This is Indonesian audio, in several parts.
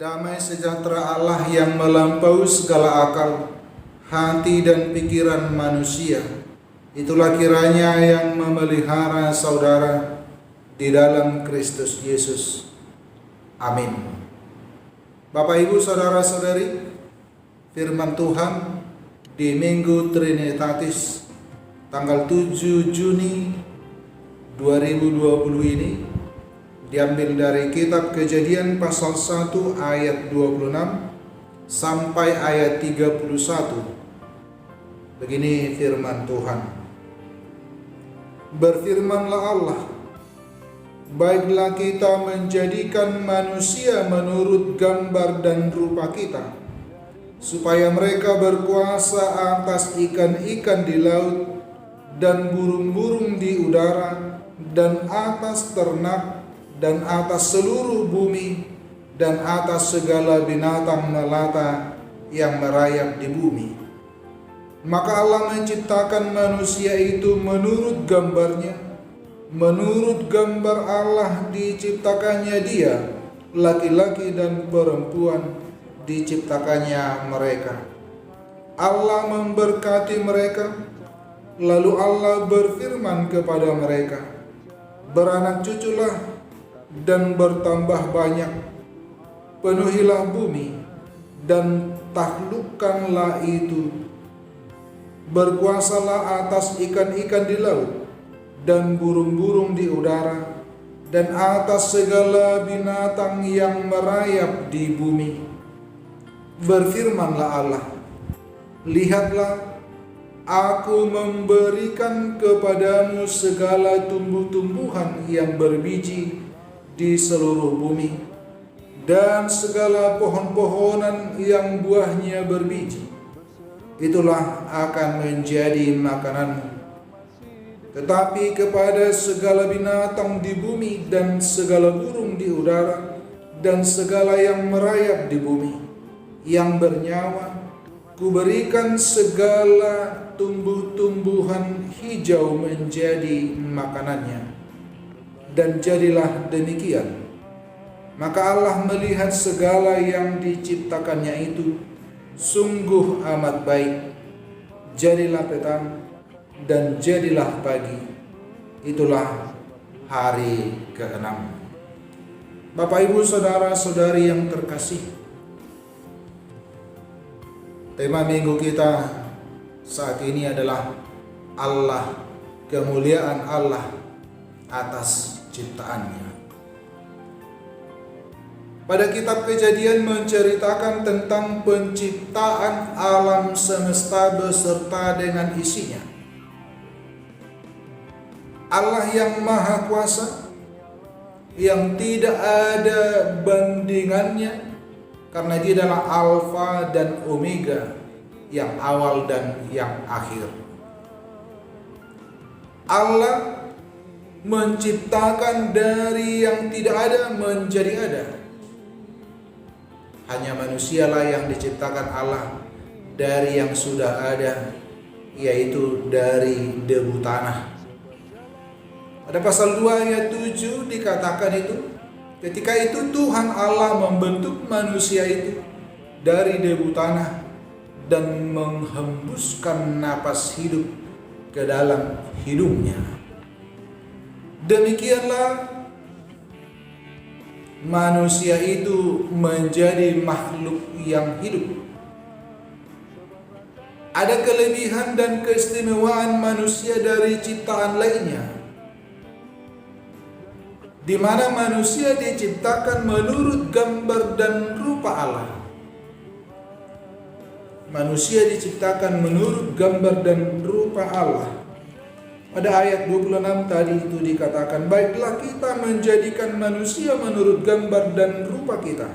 Damai sejahtera Allah yang melampaui segala akal, hati dan pikiran manusia, itulah kiranya yang memelihara saudara di dalam Kristus Yesus. Amin. Bapak Ibu saudara-saudari, firman Tuhan di Minggu Trinitatis tanggal 7 Juni 2020 ini diambil dari kitab Kejadian pasal 1 ayat 26 sampai ayat 31. Begini firman Tuhan. Berfirmanlah Allah, baiklah kita menjadikan manusia menurut gambar dan rupa kita, supaya mereka berkuasa atas ikan-ikan di laut dan burung-burung di udara dan atas ternak dan atas seluruh bumi dan atas segala binatang melata yang merayap di bumi. Maka Allah menciptakan manusia itu menurut gambarnya. Menurut gambar Allah diciptakannya dia, laki-laki dan perempuan diciptakannya mereka. Allah memberkati mereka, lalu Allah berfirman kepada mereka, beranak cuculah dan bertambah banyak, penuhilah bumi dan taklukkanlah itu, berkuasalah atas ikan-ikan di laut dan burung-burung di udara dan atas segala binatang yang merayap di bumi. Berfirmanlah Allah, lihatlah, aku memberikan kepadamu segala tumbuh-tumbuhan yang berbiji di seluruh bumi, dan segala pohon-pohonan yang buahnya berbiji. Itulah akan menjadi makananmu. Tetapi kepada segala binatang di bumi dan segala burung di udara dan segala yang merayap di bumi, yang bernyawa, kuberikan segala tumbuh-tumbuhan hijau menjadi makanannya. Dan jadilah demikian. Maka Allah melihat segala yang diciptakannya itu sungguh amat baik. Jadilah petang dan jadilah pagi. Itulah hari ke-6. Bapak Ibu saudara-saudari yang terkasih, tema minggu kita saat ini adalah Allah, kemuliaan Allah atas ciptaannya. Pada kitab Kejadian menceritakan tentang penciptaan alam semesta beserta dengan isinya. Allah yang maha kuasa, yang tidak ada bandingannya, karena dia adalah Alfa dan Omega, yang awal dan yang akhir. Allah menciptakan dari yang tidak ada menjadi ada. Hanya manusialah yang diciptakan Allah dari yang sudah ada, yaitu dari debu tanah. Pada pasal 2 ayat 7 dikatakan itu, ketika itu Tuhan Allah membentuk manusia itu dari debu tanah dan menghembuskan napas hidup ke dalam hidungnya. Demikianlah manusia itu menjadi makhluk yang hidup. Ada kelebihan dan keistimewaan manusia dari ciptaan lainnya, di mana manusia diciptakan menurut gambar dan rupa Allah. Manusia diciptakan menurut gambar dan rupa Allah. Pada ayat 26 tadi itu dikatakan, baiklah kita menjadikan manusia menurut gambar dan rupa kita.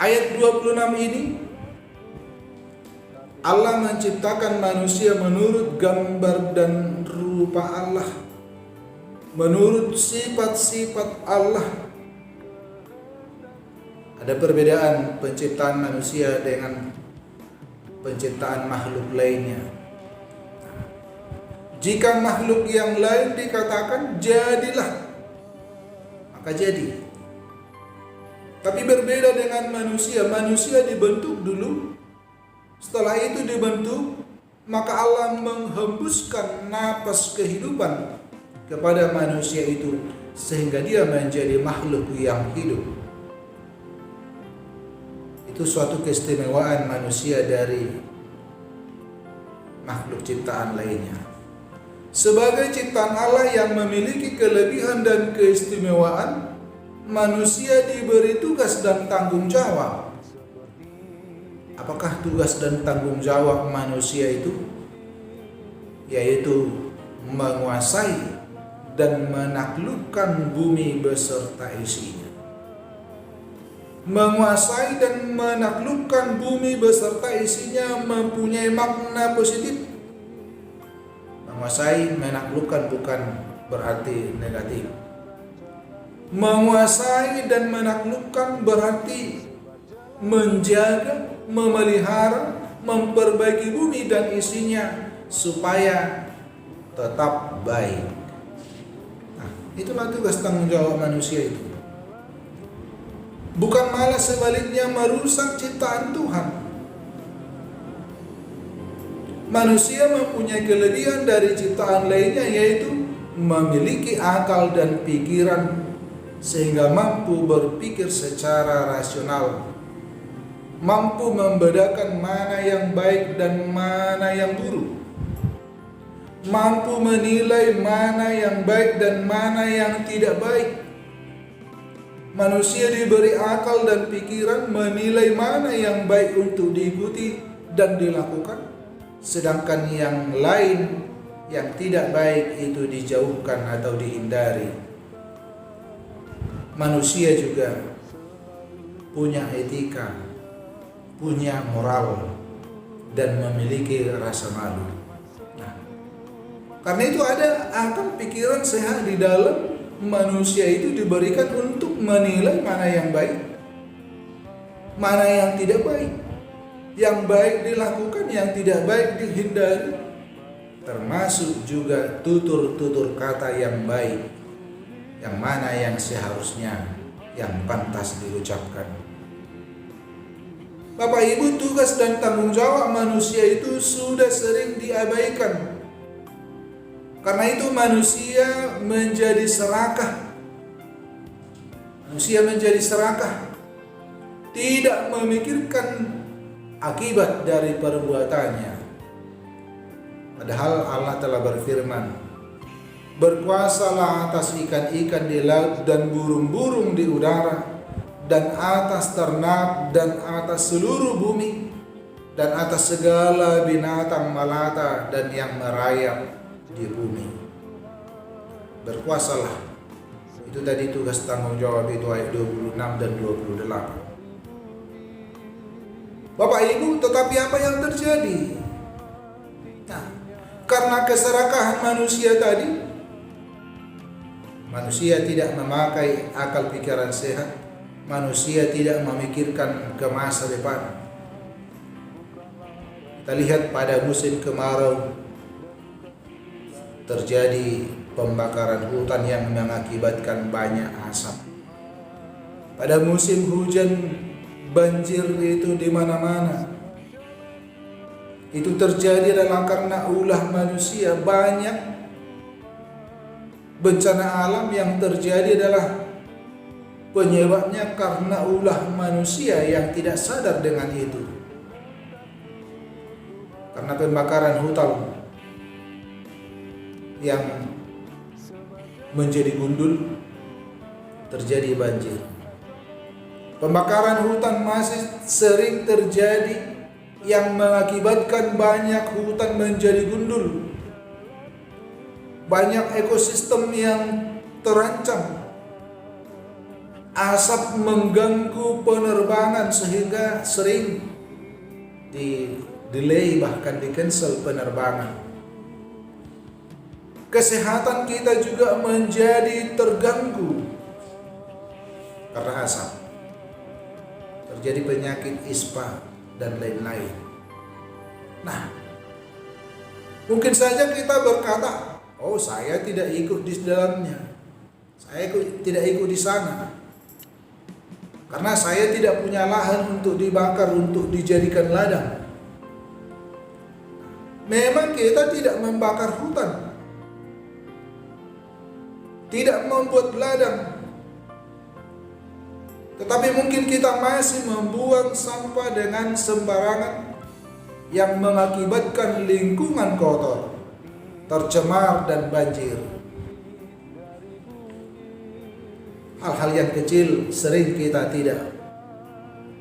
Ayat 26 ini, Allah menciptakan manusia menurut gambar dan rupa Allah, menurut sifat-sifat Allah. Ada perbedaan penciptaan manusia dengan penciptaan makhluk lainnya. Jika makhluk yang lain dikatakan jadilah, maka jadi. Tapi berbeda dengan manusia. Manusia dibentuk dulu, setelah itu dibentuk, maka Allah menghembuskan napas kehidupan kepada manusia itu sehingga dia menjadi makhluk yang hidup. Itu suatu keistimewaan manusia dari makhluk ciptaan lainnya. Sebagai ciptaan Allah yang memiliki kelebihan dan keistimewaan, manusia diberi tugas dan tanggung jawab. Apakah tugas dan tanggung jawab manusia itu? Yaitu menguasai dan menaklukkan bumi beserta isinya. Menguasai dan menaklukkan bumi beserta isinya mempunyai makna positif. Menguasai, menaklukkan bukan berarti negatif. Menguasai dan menaklukkan berarti menjaga, memelihara, memperbaiki bumi dan isinya supaya tetap baik. Nah, itulah tugas tanggung jawab manusia itu. Bukan malah sebaliknya merusak ciptaan Tuhan. Manusia mempunyai kelebihan dari ciptaan lainnya, yaitu memiliki akal dan pikiran sehingga mampu berpikir secara rasional, mampu membedakan mana yang baik dan mana yang buruk, mampu menilai mana yang baik dan mana yang tidak baik. Manusia diberi akal dan pikiran menilai mana yang baik untuk diikuti dan dilakukan, sedangkan yang lain yang tidak baik itu dijauhkan atau dihindari. Manusia juga punya etika, punya moral, dan memiliki rasa malu. Nah, karena itu ada akal pikiran sehat di dalam manusia itu diberikan untuk menilai mana yang baik, mana yang tidak baik. Yang baik dilakukan, yang tidak baik dihindari. Termasuk juga tutur-tutur kata yang baik, yang mana yang seharusnya, yang pantas diucapkan. Bapak Ibu, tugas dan tanggung jawab manusia itu sudah sering diabaikan. Karena itu manusia menjadi serakah. Manusia menjadi serakah, tidak memikirkan akibat dari perbuatannya. Padahal Allah telah berfirman, berkuasalah atas ikan-ikan di laut dan burung-burung di udara, dan atas ternak dan atas seluruh bumi, dan atas segala binatang melata dan yang merayap di bumi. Berkuasalah. Itu tadi tugas tanggung jawab itu ayat 26 dan 28. Bapak Ibu, tetapi apa yang terjadi? Nah, karena keserakahan manusia tadi, manusia tidak memakai akal pikiran sehat, manusia tidak memikirkan ke masa depan. Kita lihat pada musim kemarau terjadi pembakaran hutan yang mengakibatkan banyak asap. Pada musim hujan banjir itu di mana-mana. Itu terjadi adalah karena ulah manusia. Banyak bencana alam yang terjadi adalah penyebabnya karena ulah manusia yang tidak sadar dengan itu. Karena pembakaran hutan yang menjadi gundul, terjadi banjir. Pembakaran hutan masih sering terjadi yang mengakibatkan banyak hutan menjadi gundul. Banyak ekosistem yang terancam. Asap mengganggu penerbangan sehingga sering delay bahkan di-cancel penerbangan. Kesehatan kita juga menjadi terganggu karena asap. Terjadi penyakit ispa dan lain-lain. Nah, mungkin saja kita berkata, oh saya tidak ikut di dalamnya, saya tidak ikut di sana. Karena saya tidak punya lahan untuk dibakar, untuk dijadikan ladang. Memang kita tidak membakar hutan, tidak membuat ladang, tetapi mungkin kita masih membuang sampah dengan sembarangan yang mengakibatkan lingkungan kotor, tercemar dan banjir. Hal-hal yang kecil sering kita tidak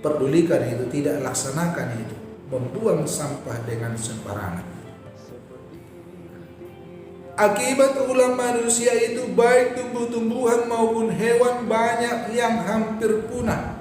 pedulikan itu, tidak laksanakan itu, membuang sampah dengan sembarangan. Akibat ulah manusia itu, baik tumbuh-tumbuhan maupun hewan banyak yang hampir punah.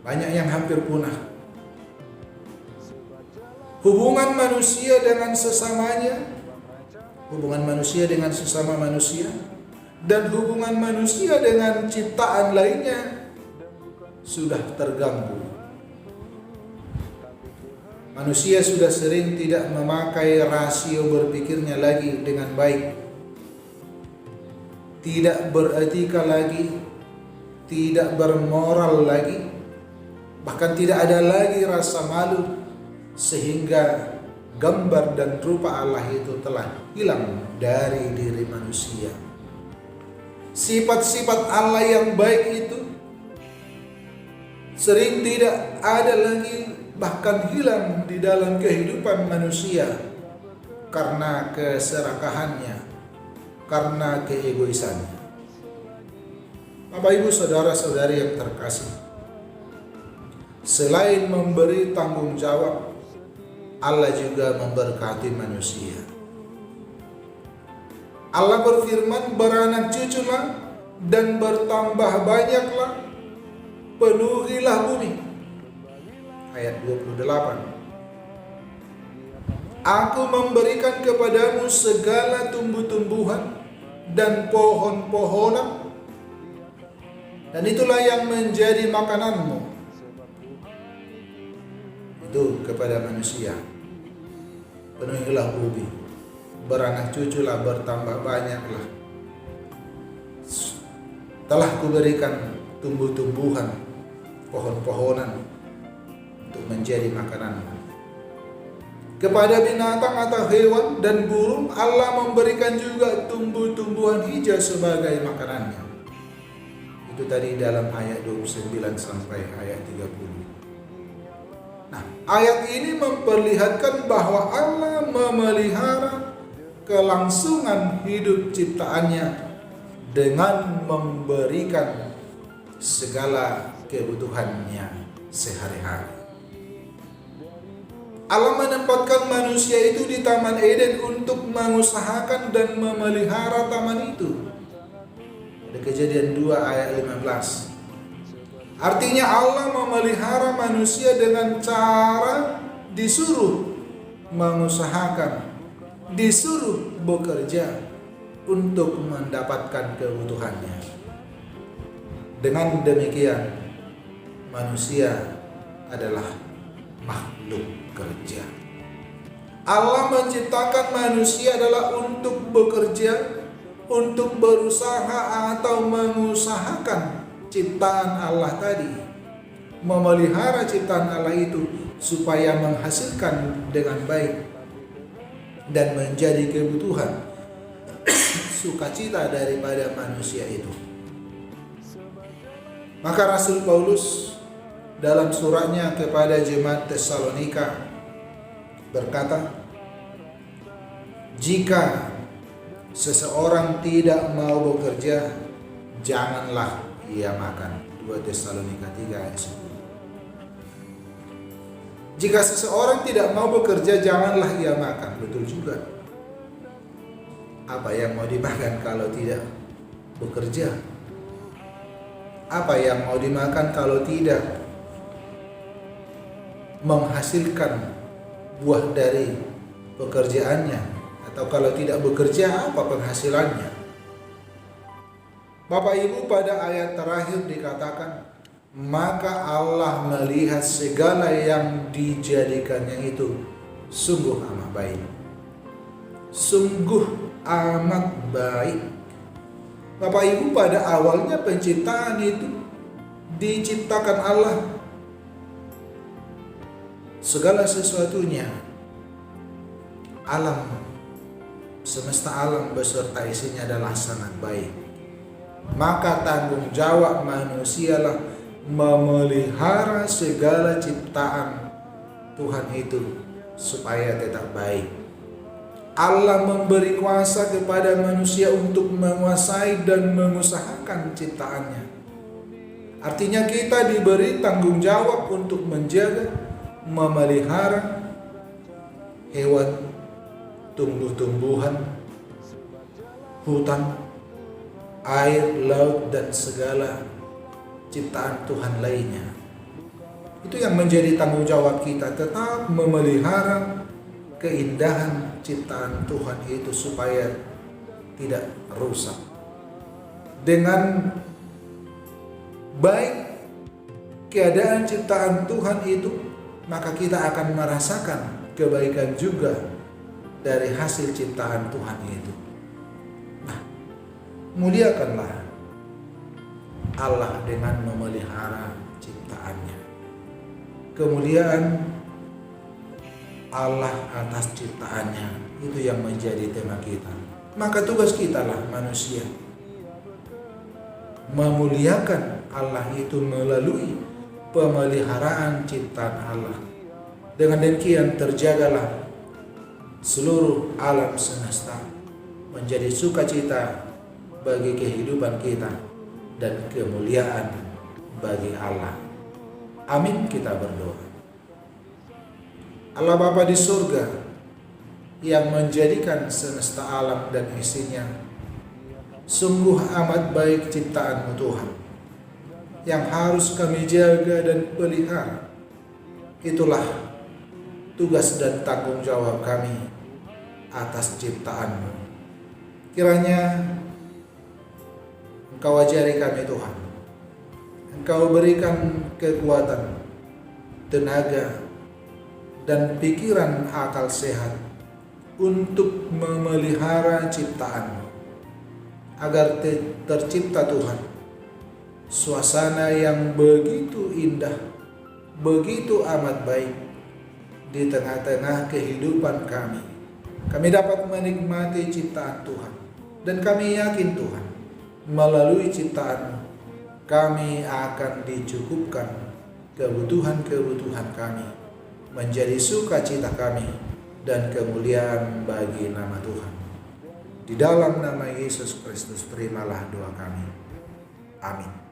Banyak yang hampir punah. Hubungan manusia dengan sesamanya, hubungan manusia dengan sesama manusia, dan hubungan manusia dengan ciptaan lainnya sudah terganggu. Manusia sudah sering tidak memakai rasio berpikirnya lagi dengan baik, tidak beretika lagi, tidak bermoral lagi, bahkan tidak ada lagi rasa malu, sehingga gambar dan rupa Allah itu telah hilang dari diri manusia. Sifat-sifat Allah yang baik itu sering tidak ada lagi, bahkan hilang di dalam kehidupan manusia karena keserakahannya, karena keegoisannya. Bapak, Ibu, saudara-saudari yang terkasih, selain memberi tanggung jawab, Allah juga memberkati manusia. Allah berfirman, beranak cuculah dan bertambah banyaklah, penuhilah bumi. Ayat 28. Aku memberikan kepadamu segala tumbuh-tumbuhan dan pohon-pohonan, dan itulah yang menjadi makananmu. Itu kepada manusia. Penuhilah bumi, beranak cuculah, bertambah banyaklah. Telah kuberikan tumbuh-tumbuhan, pohon-pohonan untuk menjadi makananmu. Kepada binatang atau hewan dan burung, Allah memberikan juga tumbuh-tumbuhan hijau sebagai makanannya. Itu tadi dalam ayat 29 sampai ayat 30. Nah, ayat ini memperlihatkan bahwa Allah memelihara kelangsungan hidup ciptaannya dengan memberikan segala kebutuhannya sehari-hari. Allah menempatkan manusia itu di Taman Eden untuk mengusahakan dan memelihara taman itu. Ada Kejadian 2 ayat 15. Artinya Allah memelihara manusia dengan cara disuruh mengusahakan, disuruh bekerja untuk mendapatkan kebutuhannya. Dengan demikian, manusia adalah makhluk kerja. Allah menciptakan manusia adalah untuk bekerja, untuk berusaha atau mengusahakan ciptaan Allah tadi, memelihara ciptaan Allah itu supaya menghasilkan dengan baik dan menjadi kebutuhan sukacita daripada manusia itu. Maka Rasul Paulus dalam suratnya kepada jemaat Tesalonika berkata, jika seseorang tidak mau bekerja, janganlah ia makan. 2 Tesalonika 3 ayat 10. Jika seseorang tidak mau bekerja, janganlah ia makan. Betul juga. Apa yang mau dimakan kalau tidak bekerja? Apa yang mau dimakan kalau tidak menghasilkan buah dari pekerjaannya? Atau kalau tidak bekerja, apa penghasilannya? Bapak Ibu, pada ayat terakhir dikatakan, maka Allah melihat segala yang dijadikannya itu sungguh amat baik. Sungguh amat baik. Bapak Ibu, pada awalnya penciptaan itu diciptakan Allah. Segala sesuatunya, alam, semesta alam beserta isinya adalah sangat baik. Maka tanggung jawab manusialah memelihara segala ciptaan Tuhan itu supaya tetap baik. Allah memberi kuasa kepada manusia untuk menguasai dan mengusahakan ciptaannya. Artinya kita diberi tanggung jawab untuk menjaga, memelihara hewan, tumbuh-tumbuhan, hutan, air, laut, dan segala ciptaan Tuhan lainnya. Itu yang menjadi tanggung jawab kita, tetap memelihara keindahan ciptaan Tuhan itu supaya tidak rusak. Dengan baik keadaan ciptaan Tuhan itu, maka kita akan merasakan kebaikan juga dari hasil ciptaan Tuhan itu. Nah, muliakanlah Allah dengan memelihara ciptaannya. Kemuliaan Allah atas ciptaannya, itu yang menjadi tema kita. Maka tugas kita lah manusia memuliakan Allah itu melalui pemeliharaan ciptaan Allah. Dengan demikian terjagalah seluruh alam semesta menjadi sukacita bagi kehidupan kita dan kemuliaan bagi Allah. Amin, kita berdoa. Allah Bapa di surga yang menjadikan semesta alam dan isinya, sungguh amat baik ciptaan-Mu Tuhan yang harus kami jaga dan pelihara. Itulah tugas dan tanggung jawab kami atas ciptaan-Mu. Kiranya Engkau ajari kami Tuhan, Engkau berikan kekuatan, tenaga, dan pikiran akal sehat untuk memelihara ciptaan-Mu, agar tercipta Tuhan suasana yang begitu indah, begitu amat baik di tengah-tengah kehidupan kami. Kami dapat menikmati ciptaan Tuhan, dan kami yakin Tuhan, melalui ciptaan-Mu kami akan dicukupkan kebutuhan-kebutuhan kami, menjadi sukacita kami dan kemuliaan bagi nama Tuhan. Di dalam nama Yesus Kristus terimalah doa kami. Amin.